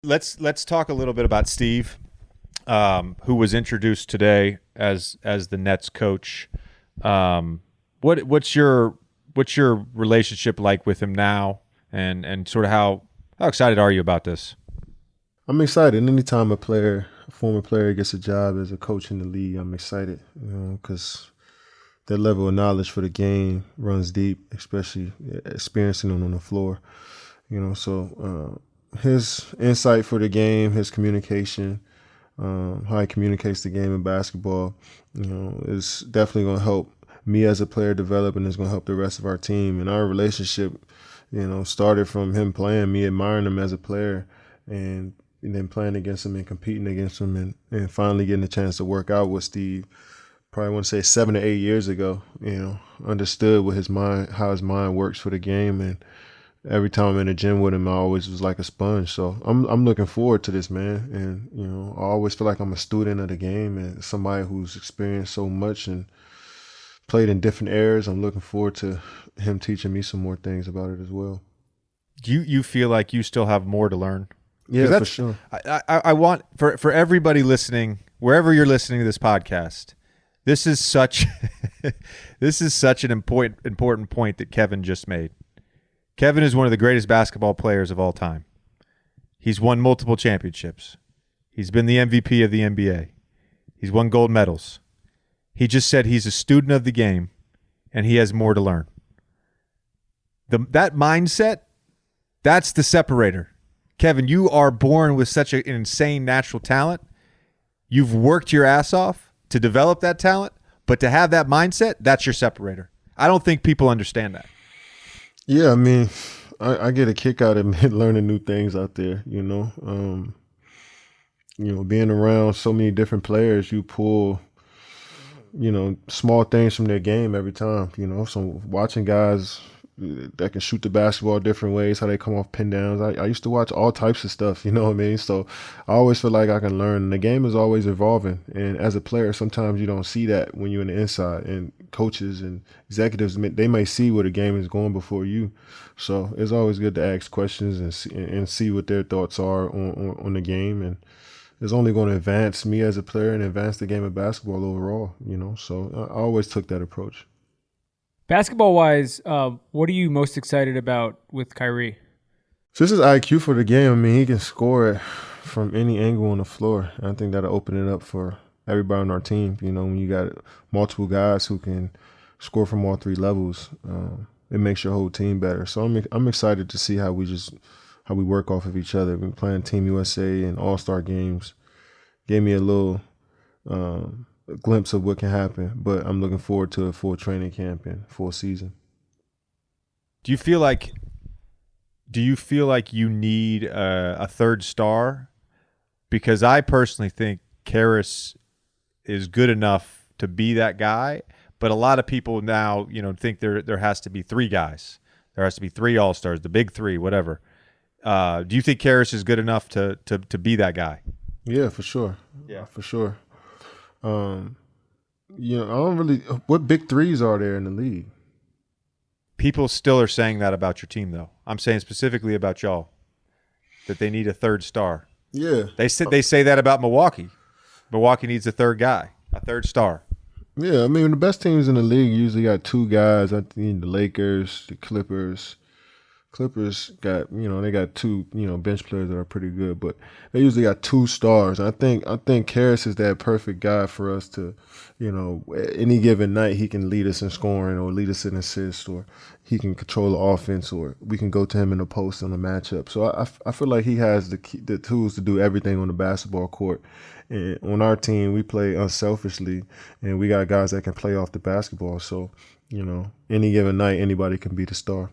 Let's talk a little bit about Steve, who was introduced today as the Nets coach. What's your relationship like with him now, and sort of how excited are you about this? I'm excited. Anytime a former player, gets a job as a coach in the league, I'm excited. Because their level of knowledge for the game runs deep, especially experiencing it on the floor. His insight for the game, his communication, how he communicates the game in basketball, is definitely going to help me as a player develop, and it's going to help the rest of our team. And our relationship, started from him playing, me admiring him as a player, and then playing against him and competing against him, and finally getting a chance to work out with Steve. Probably want to say 7 or 8 years ago. Understood what his mind, how his mind works for the game, and every time I'm in the gym with him, I always was like a sponge. So I'm looking forward to this, man. And I always feel like I'm a student of the game and somebody who's experienced so much and played in different eras. I'm looking forward to him teaching me some more things about it as well. Do you feel like you still have more to learn? Because Yeah, for sure. I want for everybody listening, wherever you're listening to this podcast, this is such this is such an important point that Kevin just made. Kevin is one of the greatest basketball players of all time. He's won multiple championships. He's been the MVP of the NBA. He's won gold medals. He just said he's a student of the game and he has more to learn. That mindset, that's the separator. Kevin, you are born with such an insane natural talent. You've worked your ass off to develop that talent, but to have that mindset, that's your separator. I don't think people understand that. Yeah, I mean, I get a kick out of learning new things out there. Being around so many different players, you pull, small things from their game every time. So watching guys that can shoot the basketball different ways, how they come off pin downs. I used to watch all types of stuff, you know what I mean? So I always feel like I can learn. And the game is always evolving. And as a player, sometimes you don't see that when you're in the inside. And coaches and executives, they may see where the game is going before you. So it's always good to ask questions and see what their thoughts are on the game. And it's only going to advance me as a player and advance the game of basketball overall. So I always took that approach. Basketball wise, what are you most excited about with Kyrie? So this is IQ for the game. I mean, he can score it from any angle on the floor. And I think that'll open it up for everybody on our team. When you got multiple guys who can score from all three levels, it makes your whole team better. So I'm excited to see how we work off of each other. We've been playing Team USA and All-Star games. Gave me a little glimpse of what can happen, but I'm looking forward to a full training camp and full season. Do you feel like you need a third star? Because I personally think Karras is good enough to be that guy, but a lot of people now, think there has to be three guys. There has to be three All-Stars, the big three, whatever. Do you think Karras is good enough to be that guy? Yeah, for sure. Yeah. For sure. I don't really. What big threes are there in the league? People still are saying that about your team, though. I'm saying specifically about y'all, that they need a third star. Yeah. They say that about Milwaukee. Milwaukee needs a third guy, a third star. Yeah, I mean, the best teams in the league usually got two guys. I think the Lakers, the Clippers. Clippers got, they got two, bench players that are pretty good, but they usually got two stars. I think Karras is that perfect guy for us to, any given night he can lead us in scoring or lead us in assists, or he can control the offense, or we can go to him in the post on a matchup. So I feel like he has the tools to do everything on the basketball court. And on our team, we play unselfishly, and we got guys that can play off the basketball. So, any given night, anybody can be the star.